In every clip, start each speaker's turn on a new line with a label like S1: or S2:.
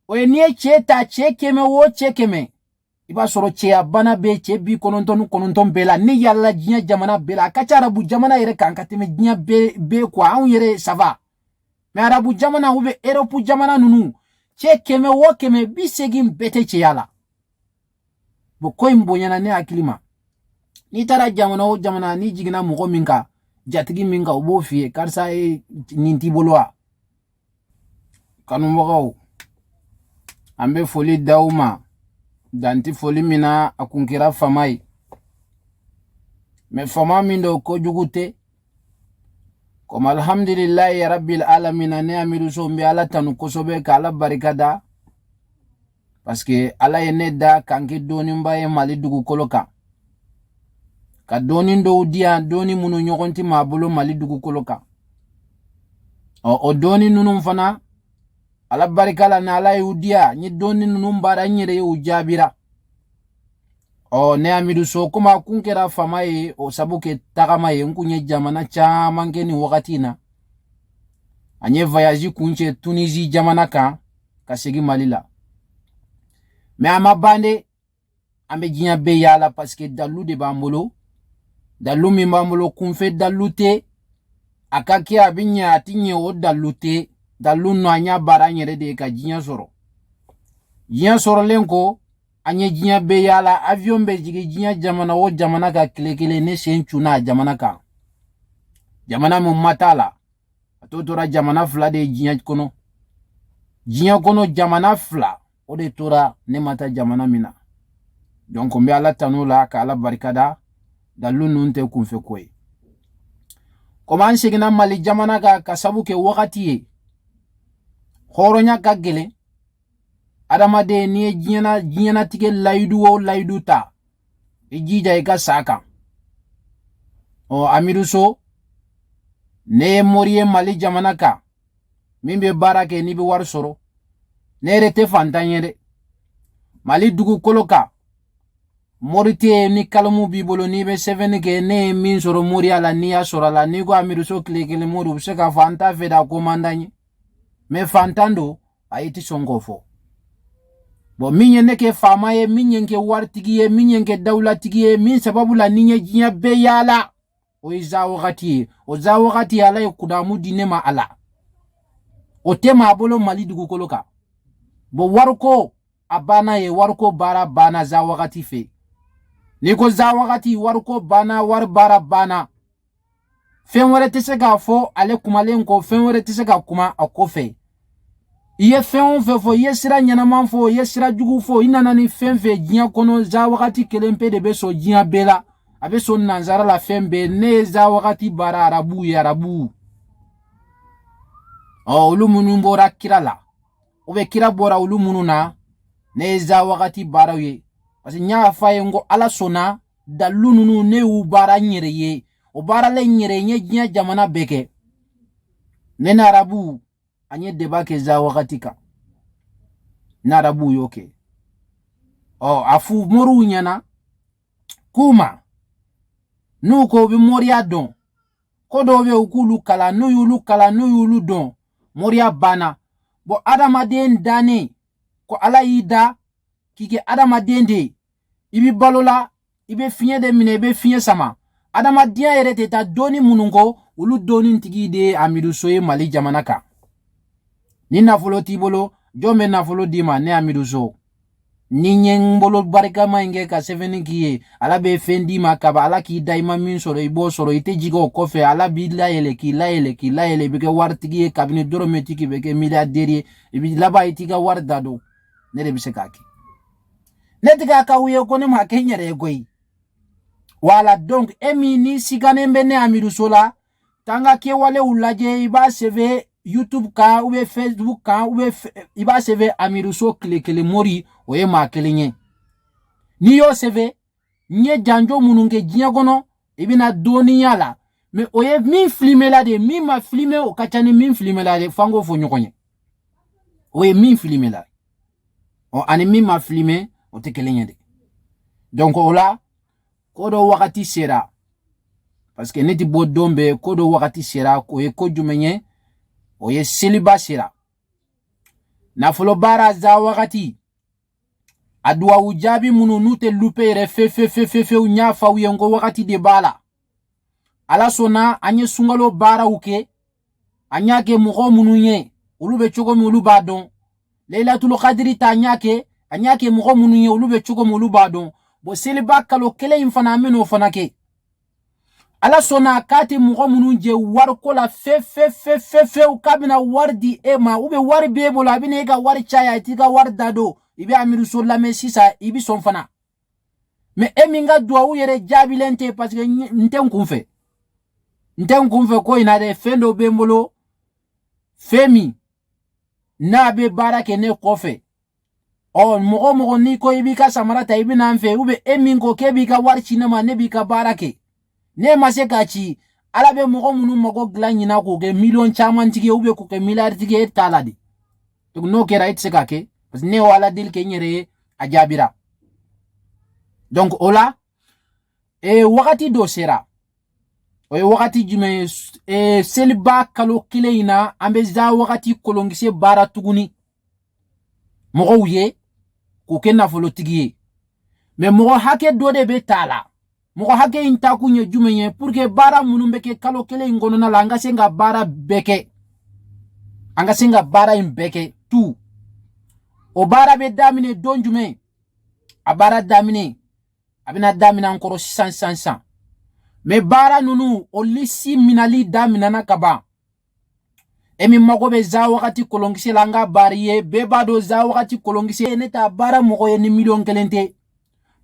S1: o ye nie che ta che keme wo che keme iba soro che abana be che bi kononton bela ni yalla jinya jamana bela ka cha arabu jamana yere kan kateme jinya be kwa an yere sava me arabu jamana ube europe jamana nunu che keme wo keme bi segin bete che yala bo koy mbonyana ne akilima ni tara jamana o jamana ni jigina mugo minka jatigi minka obo fie karsa e ninti bolwa kanu mbogo ambe foli dauma danti foli mina akunkira famai me fama mindo ko jugute comme alhamdulillah ya rabbil alamin ne amiru so mbi ala tanu ko sobe kala barikada parce que ala yeneda kanke doni mbaye mali dugu koloka ka doni ndo dia doni munu nyogonti mabulo mali dugu koloka o doni nunu mfana ala barikala na ala yudia ni doni nunu mbara nyere ujabira o ne amidu so kuma kunkera famaye o sabuke takamaye nkunye jamana chama ngeni wakati na anye voyage kunche Tunisie jamana ka kasegi malila me amabande ambe jinya be yala parce que dalu de bambolo dalu mi bambolo kunfe dalute akaki abinya atinye o dalute dalu no anya bara nyere de ka jinya soro lenko anye jinya be yala avion be jigi jinya jamana o jamana ka kile ne senchuna jamana ka jamana mu matala atotora jamana fla de jinya kono jamana fla o de tora ne mata jamana mina donc mbe ala tanula ka ala barikada dalu nunte kunfe koy comment segina mali jamana ka kasabu ke wakati ye horonya ka gele adama de ni jinyana tike laidu ta ejija eka saka o amiru so ne morie mali jamana ka mimbe barake ni be war soro ne rete fantanyere mali dugu koloka morite ni kalamu bibolo ni be 7 ke ne min soro mori ala ni ya soro la ni go amiru so klekele moru se ka fanta feda komandanye me fantando ayiti songofo bo minye neke fama ye minye nke wartigi ye minye nke dawlatigi ye min sababu la ninye jinya be yala o iza wakati ala yukudamu dinema ala o tema abolo mali dugu koloka bo waruko abana ye waruko bara bana za wakati fe niko za wakati waruko bana war bara bana fenwere tiseka fo ale kumalenko fenwere tiseka kuma akofe iye fen fo yesira nyanaman fo yesira jugu fo inana ni fenfe jinya kono za wakati kelempe de beso jinya bela abeso nanzara la fembe ne za wakati bara arabu o ulumunu mbora kirala ube kira bora ulumunu na ne za wakati bara ye parce nya faye ngo ala sona dalununu ne u bara nyere ye o bara le nyere nye jinya jamana beke ne na arabu anye deba ke za wakati ka na arabu yoke o afu moru nyana kuma nuko bi moria don kodo be ukulu kala no yulu don moria bana bo adamaden dane ko ala yida kike adamaden de ibi balola ibe fiye de mine ibe fiye sama adamaden yere teta doni munungo ulu doni ntigi de amidu soye mali jamana ka ni nafolo tibolo jombe nafolo dima ne amidu so ni nyeng bolo barika mainge ka 7 kiye ala be fendi makaba ala ki daima min soro ibo soro ite jigo kofe ala bi la yele beke wartigi kabine doro metiki beke milliardaire ibi laba itiga wardado ne de bisekaki netiga ka wiye ko ne ma kenyere goyi wala donc emi ni sigane mbene amidu sola tanga ke wale ulaje iba seve YouTube ka ube Facebook ka ube iba seve amidu so kile mori oye ma kelenye ni yo seve nye janjo mununge jinya gono ibina doni yala me oye min filme la de min ma filme o kachani min filme la de fango fo nyokonye oye min filme la o ani min ma filme o te kelenye de donc ola kodo wakati sera parce que neti bodombe kodo wakati sera ko e ko jumenye oye celibat sera nafolo bara za wakati adwa ujabi munu nute lupe re fe unyafa uyengo wakati de bala ala sona anye sungalo bara uke anyake mugo mununye ulube chogo mi uluba don Laylatul Qadri ta anyake mugo mununye ulube chogo mi uluba don bo seliba kalo kele infana meno fanake ala sona kati mugo mununje war kola fe ukabina wardi ema ube war bebo la bine ga war chaya tiga war dado ibi amiru solla me sisa ibi sonfana me eminga dua u yere jabilente parce que nten kumfe ko ina de fendo bembolo femi na be barake ne kofe o mogo ni ko ibi ka samarata ibi na mfe ube emingo kebi ka war chinema ne bi ka barake ne masekachi ala be mogo munu mogo glanyi na ko ke million chaman tige ube ko ke milliard tige taladi to no kera itseka ke parce ne wala dil ke nyere ajabira donc ola wakati do sera o wakati jume seliba kalo kile ina ambe za wakati kolongise bara tuguni mogo uye ko ke nafolo tigiye me mogo hake do de be tala mogo hake inta kunye jume ye pour que bara munumbe ke kalo kile ngono na langa senga bara beke anga senga bara imbeke tu o bara be damine don jume a bara damine abina damina encore 500 me bara nunu o lisi minali damina na kaba emi mago be za wakati kolongise langa bariye beba do za wakati kolongise neta bara mogo ye ni million kelente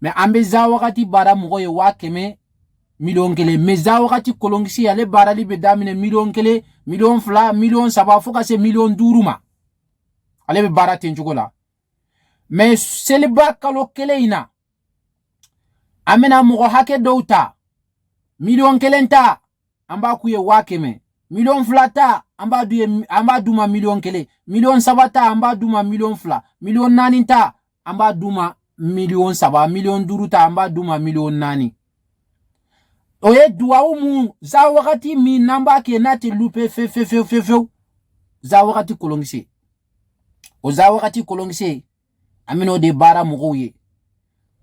S1: me ambe za wakati bara mogo ye wakeme million kele me za wakati kolongise ale bara li be damine million kele million fla million saba foka se million duruma ale be bara tenjugola me seliba kalo kele ina amena mogo hake douta million kelenta amba kuye wakeme million flata amba duma million kele million sabata amba duma million fla million naninta amba duma million saba million duruta amba duma million nani oye duwa umu za wakati mi namba ke nati lupe fe za wakati kolongise o za wakati kolongise amino de bara mugoye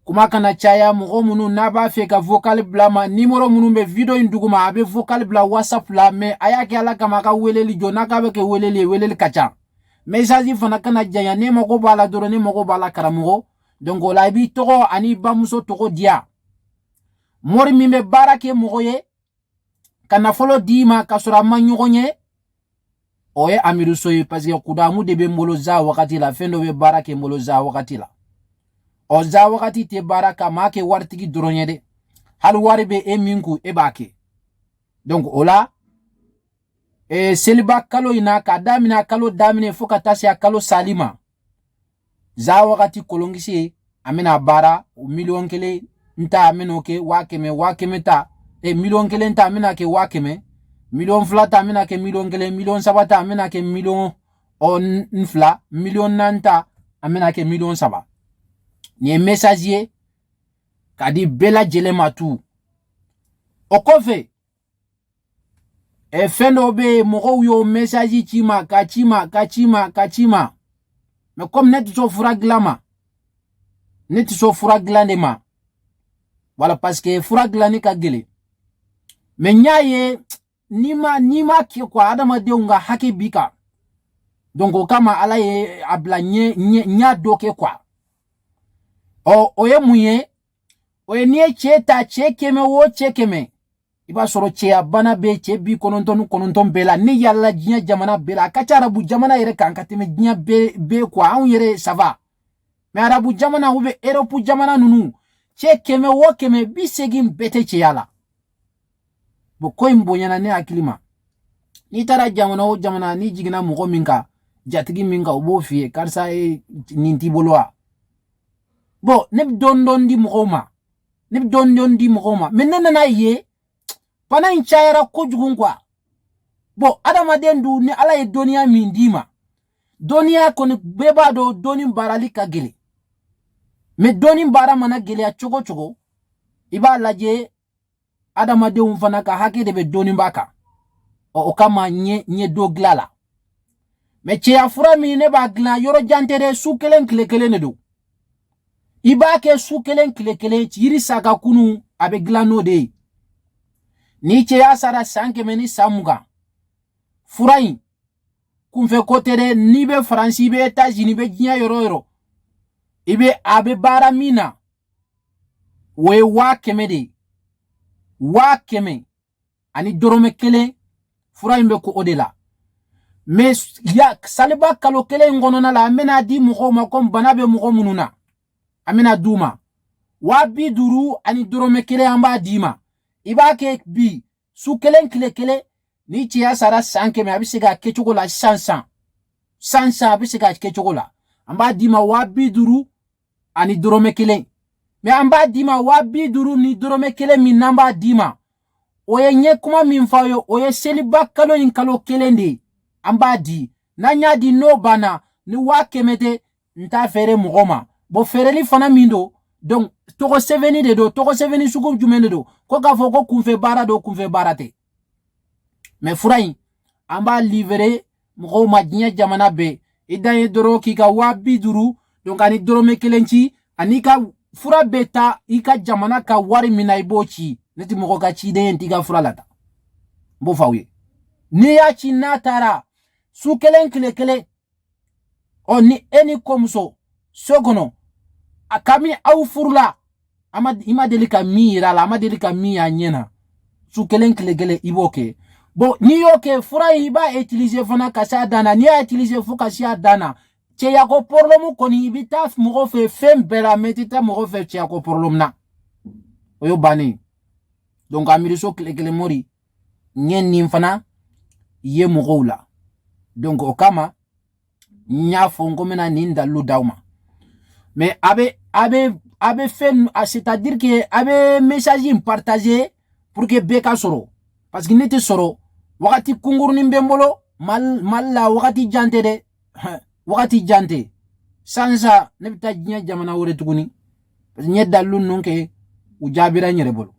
S1: kuma kana chaya mugo munu naba fe ka vocal blama numero munu be video induguma abe vocal bla whatsapp la me ayake ala kama ka weleli jona ka be ke weleli kacha message fana kana jaya ne mako bala doro ne mako bala karamugo donc la bi togo ani bamuso togo dia mori mi be barake mugo ye kana folo dima kasura manyugonye oye amiru soyi parce que kudamu de be mbolo za wakati la fendo be barake mbolo za wakati la o za wakati te baraka make wartigi dronye de hal wari be eminku ebake donc ola seliba kalo ina ka damina kalo damine foka tasi kalo salima za wakati kolongisi amina bara million kele nta amino ke wakeme ta million kele nta amina ke wakeme million flata amina ke million kele million sabata amina ke million on nfla million nanta amina ke million saba ni messager kadi bela jelema tu okofe fendo be mogo yo message chima kachima mais comme net so furaglama net so furaglande voilà parce que furaglani ka gele mais nyaye nima ki kwa adama de unga hake bika donc kama ala ye abla nya doke kwa oye muye oye nie cheta chekeme wo chekeme iba soro che bana be che bi kononton bela ni yalla jinya jamana bela kacha arabu jamana yere kankatime jinya be kwa an yere sava me arabu jamana ube europe jamana nunu chekeme wo keme bi segim bete che yala bo koy mbonyana ne akilima ni tara jamana o jamana ni jigina mugo minka jatigi minka obo fie karsa ninti bolwa bo neb don di mugoma menena na ye pana inchayara ko jugun kwa bo adama dendu ni ala ye doniya min dima doniya ko ni beba do doni barali ka gele me doni bara mana gele a chogo iba laje adama de fana ka hake de be doni baka o kama nye do glala me cɛya fura min ne b'a dilan yɔrɔ jan tɛ dɛ su kelen tile kelen de don i b'a kɛ su kelen tile kelen yiri saga kunu a bɛ dilan n'o de ye ni cɛya sara san 100 ni san 20 fura in kunfɛ ko tɛ dɛ n'i bɛ faransi i bɛ Etats-Unis i bɛ diɲɛ yɔrɔ yɔrɔ a bɛ baara min na o ye 100,000 de ye 100,000 ani dɔrɔmɛ 1 fura in bɛ ko o de la mais saliba kalo 1 in kɔnɔna la an bɛna di mɔgɔw ma comme bana bɛ mɔgɔ minnu na an bɛna d'u ma 50,000 ani dɔrɔmɛ 1 an b'a d'i ma i b'a kɛ bi su kelen tile kelen ni cɛya sara san 100 a bɛ se ka kɛ cogo la san a bɛ se ka kɛ cogo la an b'a d'i ma 50,000 ani dɔrɔmɛ 1 mais an b'a d'i ma 50,000 ni dɔrɔmɛ 1 min n'an b'a d'i ma o ye ɲɛ kuma min fɔ ye o ye seliba kalo in kalo 1 de ye an b'a di n'an y'a di n'o banna ni 100,000 tɛ n t'a feere mɔgɔ ma bon feereli fana min don donc tɔgɔ sɛbɛnni de don tɔgɔ sɛbɛnni sugu jumɛn de don ko k'a fɔ ko kunfɛ baara don kunfɛ baara tɛ mais fura in an b'a livrer mɔgɔw ma diɲɛ jamana bɛɛ i dan ye dɔrɔn k'i ka 50,000 donc ani dɔrɔmɛ 1 ci ani ka fura bɛ taa i ka jamana ka wari min na i b'o ci ne tɛ mɔgɔ ka ciden ye n t'i ka fura lata n b'o fɔ aw ye n'i y'a ci n'a taara su kelen tile kelen ɔ ni e ni kɔmuso so kɔnɔ a kami aw furula i ma deli ka min yira a la a ma deli ka min y'a ɲɛ na su kelen tile kelen i b'o kɛ bon n'i y'o kɛ fura in i b'a utiliser fana ka s'a dan na n'i y'a utiliser fo ka s'a dan na cɛyako problème kɔni i bɛ taa mɔgɔ fɛ fɛn bɛɛ la mais i tɛ taa mɔgɔ fɛ cɛyako problème na o y'o bannen donc a miiriso tile kelen mori ɲɛ nin fana ye mɔgɔw la donc o kama n y'a fɔ n ko n bɛna nin dalilu d'aw ma mais a bɛ fɛn c'est-à-dire que a bɛ message in partager pour que bɛɛ ka sɔrɔ parce que ne tɛ sɔrɔ wagati kunkurunin bɛ n bolo Mali la wagati jan tɛ dɛ wagati jan tɛ sansa ne bɛ taa diɲɛ jamana wɛrɛ tuguni parce que n ye dalilu ninnu kɛ u jaabira n yɛrɛ bolo